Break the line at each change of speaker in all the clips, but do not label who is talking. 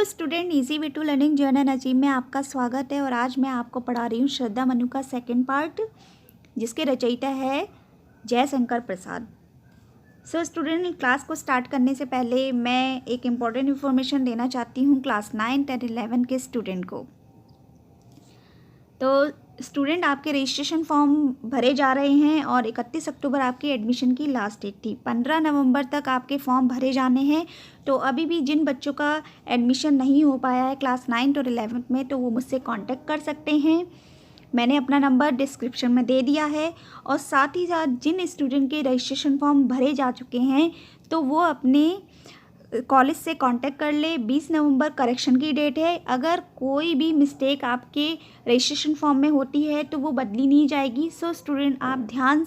Student, easy way to learning journal achieve में आपका स्वागत है। और आज मैं आपको पढ़ा रही हूँ श्रद्धा मनु का सेकंड पार्ट, जिसके रचयिता है जयशंकर प्रसाद। स्टूडेंट, क्लास को स्टार्ट करने से पहले मैं एक इम्पॉर्टेंट इन्फॉर्मेशन देना चाहती हूँ क्लास 9, 10, 11 के स्टूडेंट को। तो स्टूडेंट, आपके रजिस्ट्रेशन फॉर्म भरे जा रहे हैं और 31 अक्टूबर आपकी एडमिशन की लास्ट डेट थी। 15 नवंबर तक आपके फॉर्म भरे जाने हैं। तो अभी भी जिन बच्चों का एडमिशन नहीं हो पाया है क्लास 9 और 11 में, तो वो मुझसे कांटेक्ट कर सकते हैं। मैंने अपना नंबर डिस्क्रिप्शन में दे दिया है। और साथ ही साथ जिन स्टूडेंट के रजिस्ट्रेशन फॉर्म भरे जा चुके हैं, तो वो अपने कॉलेज से कांटेक्ट कर ले। 20 नवंबर करेक्शन की डेट है। अगर कोई भी मिस्टेक आपके रजिस्ट्रेशन फॉर्म में होती है तो वो बदली नहीं जाएगी। स्टूडेंट, आप ध्यान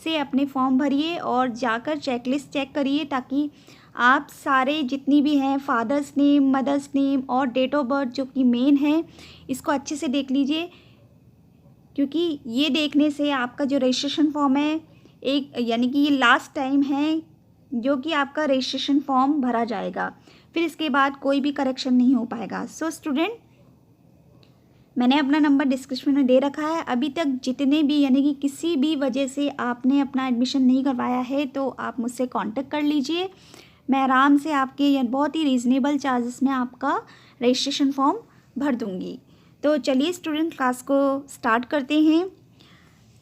से अपने फॉर्म भरिए और जाकर चेकलिस्ट चेक करिए, ताकि आप सारे जितनी भी हैं फादर्स नेम, मदर्स नेम और डेट ऑफ बर्थ जो कि मेन है, इसको अच्छे से देख लीजिए। क्योंकि ये देखने से आपका जो रजिस्ट्रेशन फॉर्म है, एक यानी कि ये लास्ट टाइम है जो कि आपका रजिस्ट्रेशन फॉर्म भरा जाएगा। फिर इसके बाद कोई भी करेक्शन नहीं हो पाएगा। स्टूडेंट, मैंने अपना नंबर डिस्क्रिप्शन में दे रखा है। अभी तक जितने भी यानी कि किसी भी वजह से आपने अपना एडमिशन नहीं करवाया है, तो आप मुझसे कांटेक्ट कर लीजिए। मैं आराम से आपके बहुत ही रीज़नेबल चार्जेस में आपका रजिस्ट्रेशन फॉर्म भर दूँगी। तो चलिए स्टूडेंट, क्लास को स्टार्ट करते हैं।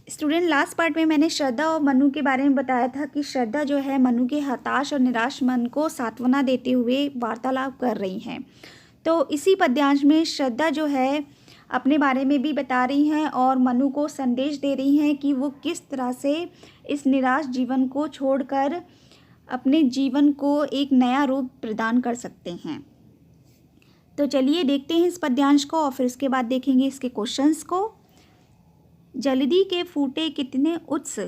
स्टूडेंट, लास्ट पार्ट में मैंने श्रद्धा और मनु के बारे में बताया था कि श्रद्धा जो है मनु के हताश और निराश मन को सांत्वना देते हुए वार्तालाप कर रही हैं। तो इसी पद्यांश में श्रद्धा जो है अपने बारे में भी बता रही हैं और मनु को संदेश दे रही हैं कि वो किस तरह से इस निराश जीवन को छोड़कर अपने जीवन को एक नया रूप प्रदान कर सकते हैं। तो चलिए देखते हैं इस पद्यांश को और फिर उसके बाद देखेंगे इसके क्वेश्चंस को। जल्दी के फूटे कितने उत्स,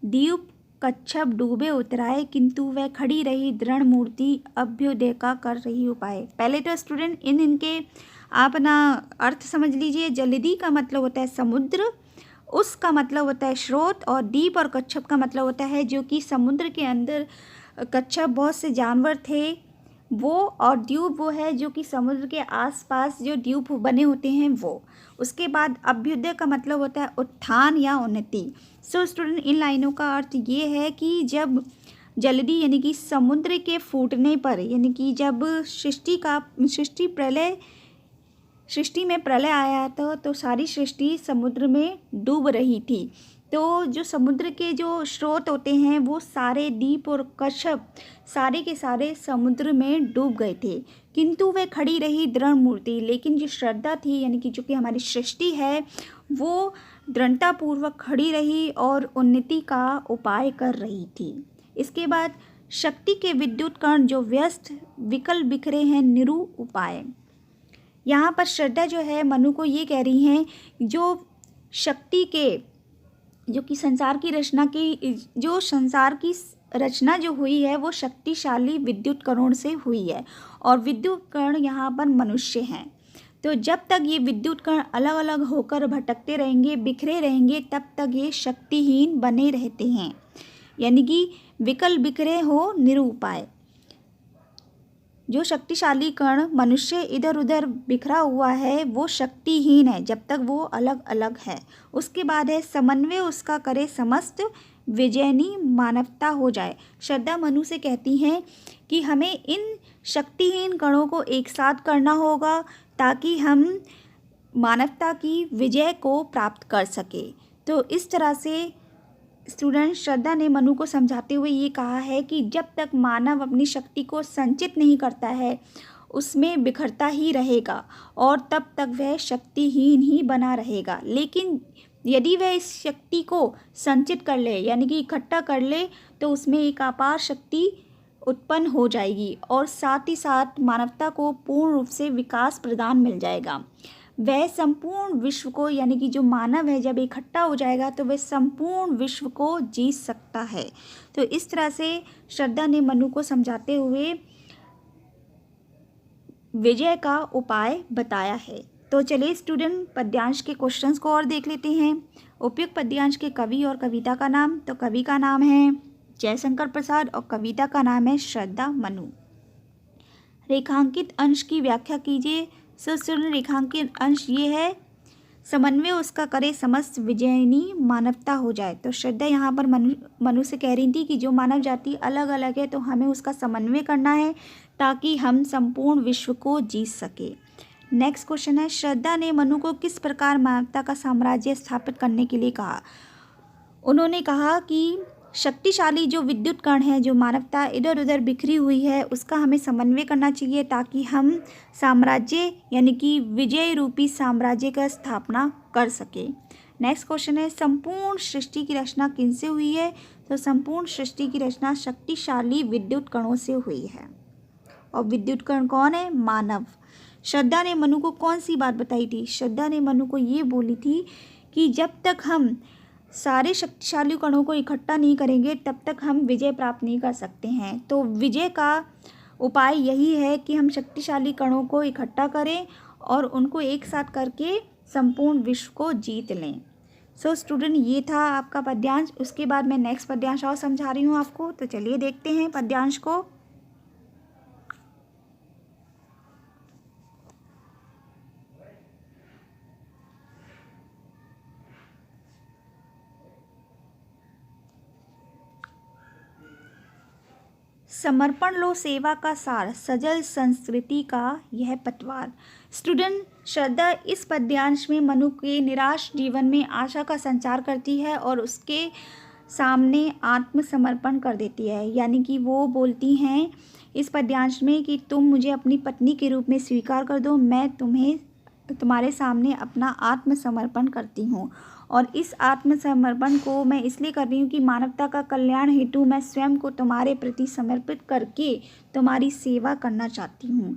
दीप कच्छप डूबे उतराए, किंतु वह खड़ी रही दृढ़ मूर्ति, अभ्युदय का कर रही उपाय। पहले तो स्टूडेंट इनके आप ना अर्थ समझ लीजिए। जल्दी का मतलब होता है समुद्र, उस का मतलब होता है स्रोत, और दीप और कच्छप का मतलब होता है जो कि समुद्र के अंदर कच्छप बहुत से जानवर थे वो, और द्वीप वो है जो कि समुद्र के आसपास जो द्वीप बने होते हैं वो। उसके बाद अभ्युदय का मतलब होता है उत्थान या उन्नति। स्टूडेंट, इन लाइनों का अर्थ ये है कि जब जल्दी यानी कि समुद्र के फूटने पर, यानी कि जब सृष्टि में प्रलय आया था, तो सारी सृष्टि समुद्र में डूब रही थी। तो जो समुद्र के जो स्रोत होते हैं वो सारे दीप और कच्छप सारे के सारे समुद्र में डूब गए थे, किंतु वह खड़ी रही दृढ़ मूर्ति। लेकिन जो श्रद्धा थी, यानी कि जो कि हमारी सृष्टि है, वो दृढ़तापूर्वक खड़ी रही और उन्नति का उपाय कर रही थी। इसके बाद शक्ति के विद्युत कण जो व्यस्त विकल बिखरे हैं, निरु उपाय। यहाँ पर श्रद्धा जो है मनु को ये कह रही हैं, जो शक्ति के जो कि संसार की रचना जो हुई है वो शक्तिशाली विद्युत कणों से हुई है, और विद्युत कण यहाँ पर मनुष्य हैं। तो जब तक ये विद्युत कण अलग अलग होकर भटकते रहेंगे, बिखरे रहेंगे, तब तक ये शक्तिहीन बने रहते हैं, यानी कि विकल बिखरे हो निरुपाय। जो शक्तिशाली कण मनुष्य इधर उधर बिखरा हुआ है वो शक्तिहीन है जब तक वो अलग अलग है। उसके बाद है समन्वय उसका करे समस्त, विजयनी मानवता हो जाए। श्रद्धा मनु से कहती हैं कि हमें इन शक्तिहीन कणों को एक साथ करना होगा ताकि हम मानवता की विजय को प्राप्त कर सके। तो इस तरह से स्टूडेंट, श्रद्धा ने मनु को समझाते हुए ये कहा है कि जब तक मानव अपनी शक्ति को संचित नहीं करता है, उसमें बिखरता ही रहेगा और तब तक वह शक्तिहीन ही बना रहेगा। लेकिन यदि वह इस शक्ति को संचित कर ले, यानी कि इकट्ठा कर ले, तो उसमें एक अपार शक्ति उत्पन्न हो जाएगी और साथ ही साथ मानवता को पूर्ण रूप से विकास प्रदान मिल जाएगा। वह संपूर्ण विश्व को, यानी कि जो मानव है, जब इकट्ठा हो जाएगा तो वह संपूर्ण विश्व को जीत सकता है। तो इस तरह से श्रद्धा ने मनु को समझाते हुए विजय का उपाय बताया है। तो चलिए स्टूडेंट, पद्यांश के क्वेश्चंस को और देख लेते हैं। उपयुक्त पद्यांश के कवि और कविता का नाम। तो कवि का नाम है जयशंकर प्रसाद और कविता का नाम है श्रद्धा मनु। रेखांकित अंश की व्याख्या कीजिए। सो स्टूडेंट, रेखांकित अंश ये है, समन्वय उसका करे समस्त विजयनी मानवता हो जाए। तो श्रद्धा यहाँ पर मनु से कह रही थी कि जो मानव जाति अलग अलग है तो हमें उसका समन्वय करना है ताकि हम संपूर्ण विश्व को जीत सके। नेक्स्ट क्वेश्चन है, श्रद्धा ने मनु को किस प्रकार मानवता का साम्राज्य स्थापित करने के लिए कहा। उन्होंने कहा कि शक्तिशाली जो विद्युत कण है, जो मानवता इधर उधर बिखरी हुई है, उसका हमें समन्वय करना चाहिए ताकि हम साम्राज्य यानी कि विजय रूपी साम्राज्य का स्थापना कर सके। नेक्स्ट क्वेश्चन है, संपूर्ण सृष्टि की रचना किनसे हुई है। तो संपूर्ण सृष्टि की रचना शक्तिशाली विद्युत कणों से हुई है। और विद्युत कण कौन है? मानव। श्रद्धा ने मनु को कौन सी बात बताई थी? श्रद्धा ने मनु को ये बोली थी कि जब तक हम सारे शक्तिशाली कणों को इकट्ठा नहीं करेंगे तब तक हम विजय प्राप्त नहीं कर सकते हैं। तो विजय का उपाय यही है कि हम शक्तिशाली कणों को इकट्ठा करें और उनको एक साथ करके संपूर्ण विश्व को जीत लें। सो स्टूडेंट, ये था आपका पद्यांश। उसके बाद मैं नेक्स्ट पद्यांश और समझा रही हूँ आपको। तो चलिए देखते हैं पद्यांश को। समर्पण लो सेवा का सार, सजल संस्कृति का यह पतवार। स्टूडेंट, श्रद्धा इस पद्यांश में मनु के निराश जीवन में आशा का संचार करती है और उसके सामने आत्मसमर्पण कर देती है। यानी कि वो बोलती हैं इस पद्यांश में कि तुम मुझे अपनी पत्नी के रूप में स्वीकार कर दो, मैं तुम्हारे सामने अपना आत्मसमर्पण करती हूँ। और इस आत्मसमर्पण को मैं इसलिए कर रही हूँ कि मानवता का कल्याण हेतु मैं स्वयं को तुम्हारे प्रति समर्पित करके तुम्हारी सेवा करना चाहती हूँ।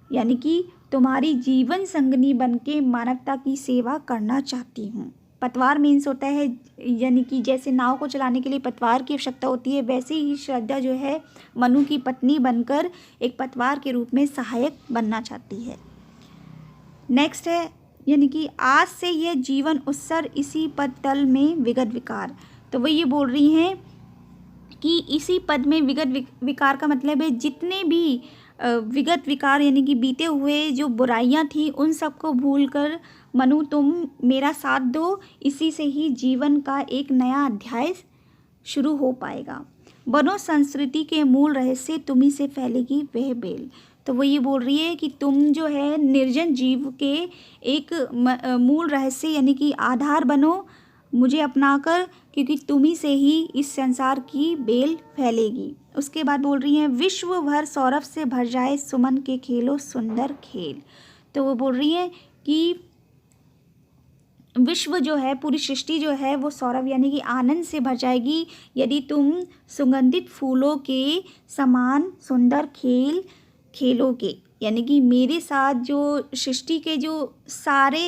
यानी कि तुम्हारी जीवन संगनी बनके मानवता की सेवा करना चाहती हूँ। पतवार मीन्स होता है, यानी कि जैसे नाव को चलाने के लिए पतवार की आवश्यकता होती है, वैसे ही श्रद्धा जो है मनु की पत्नी बनकर एक पतवार के रूप में सहायक बनना चाहती है। नेक्स्ट है, यानी कि आज से यह जीवन उत्सर इसी पद तल में विगत विकार। तो वो ये बोल रही हैं कि इसी पद में विगत विकार का मतलब है जितने भी विगत विकार यानी कि बीते हुए जो बुराइयां थी उन सबको भूलकर मनु तुम मेरा साथ दो, इसी से ही जीवन का एक नया अध्याय शुरू हो पाएगा। बनो संस्कृति के मूल रहस्य तुम्ही से फैलेगी वह बेल। तो वो ये बोल रही है कि तुम जो है निर्जन जीव के एक मूल रहस्य यानी कि आधार बनो मुझे अपनाकर, क्योंकि तुम्ही से ही इस संसार की बेल फैलेगी। उसके बाद बोल रही हैं विश्व भर सौरभ से भर जाए सुमन के खेलो सुंदर खेल। तो वो बोल रही हैं कि विश्व जो है, पूरी सृष्टि जो है वो सौरभ यानी कि आनंद से भर जाएगी यदि तुम सुगंधित फूलों के समान सुंदर खेल खेलोगे। यानी कि मेरे साथ जो सृष्टि के जो सारे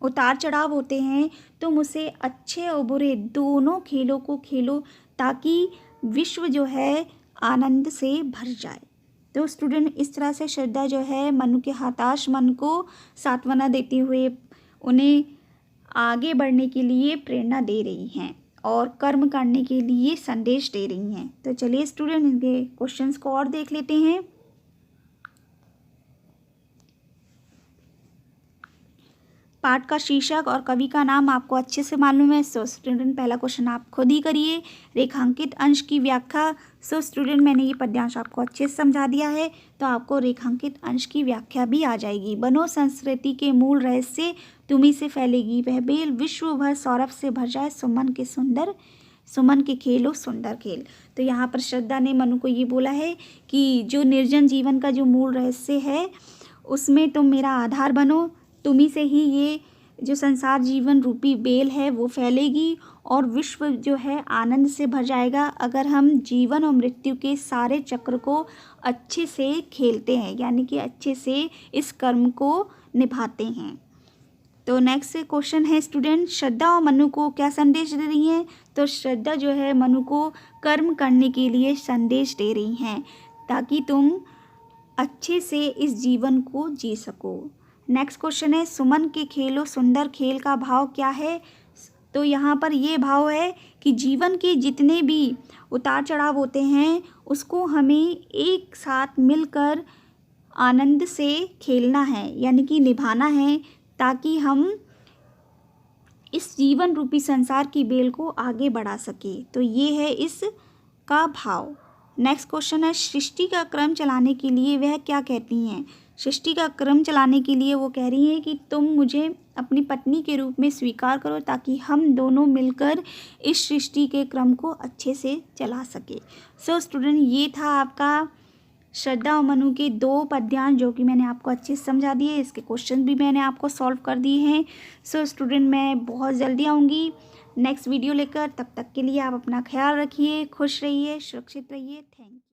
उतार चढ़ाव होते हैं तुम उसे अच्छे और बुरे दोनों खेलों को खेलो ताकि विश्व जो है आनंद से भर जाए। तो स्टूडेंट, इस तरह से श्रद्धा जो है मनु के हताश मन को सांत्वना देते हुए उन्हें आगे बढ़ने के लिए प्रेरणा दे रही हैं और कर्म करने के लिए संदेश दे रही हैं। तो चलिए स्टूडेंट, इनके क्वेश्चंस को और देख लेते हैं। पाठ का शीर्षक और कवि का नाम आपको अच्छे से मालूम है। सो स्टूडेंट, पहला क्वेश्चन आप खुद ही करिए। रेखांकित अंश की व्याख्या। सो स्टूडेंट, मैंने ये पद्यांश आपको अच्छे से समझा दिया है तो आपको रेखांकित अंश की व्याख्या भी आ जाएगी। बनो संस्कृति के मूल रहस्य तुम्ही से फैलेगी वह बेल, विश्व भर सौरभ से भर जाए सुमन के खेलो सुंदर खेल। तो यहाँ पर श्रद्धा ने मनु को ये बोला है कि जो निर्जन जीवन का जो मूल रहस्य है उसमें तुम मेरा आधार बनो, तुम्ही से ही ये जो संसार जीवन रूपी बेल है वो फैलेगी और विश्व जो है आनंद से भर जाएगा अगर हम जीवन और मृत्यु के सारे चक्र को अच्छे से खेलते हैं, यानी कि अच्छे से इस कर्म को निभाते हैं। तो नेक्स्ट क्वेश्चन है स्टूडेंट, श्रद्धा और मनु को क्या संदेश दे रही हैं। तो श्रद्धा जो है मनु को कर्म करने के लिए संदेश दे रही हैं ताकि तुम अच्छे से इस जीवन को जी सको। नेक्स्ट क्वेश्चन है सुमन के खेलो सुंदर खेल का भाव क्या है। तो यहाँ पर ये भाव है कि जीवन के जितने भी उतार चढ़ाव होते हैं उसको हमें एक साथ मिलकर आनंद से खेलना है, यानी कि निभाना है, ताकि हम इस जीवन रूपी संसार की बेल को आगे बढ़ा सके। तो ये है इसका भाव। नेक्स्ट क्वेश्चन है, सृष्टि का क्रम चलाने के लिए वह क्या कहती हैं। सृष्टि का क्रम चलाने के लिए वो कह रही हैं कि तुम मुझे अपनी पत्नी के रूप में स्वीकार करो, ताकि हम दोनों मिलकर इस सृष्टि के क्रम को अच्छे से चला सके। सो स्टूडेंट, ये था आपका श्रद्धा और मनु के 2 पद्यांश, जो कि मैंने आपको अच्छे से समझा दिए। इसके क्वेश्चन भी मैंने आपको सॉल्व कर दिए हैं। सो स्टूडेंट, मैं बहुत जल्दी आऊँगी नेक्स्ट वीडियो लेकर। तब तक के लिए आप अपना ख्याल रखिए, खुश रहिए, सुरक्षित रहिए। Thank you.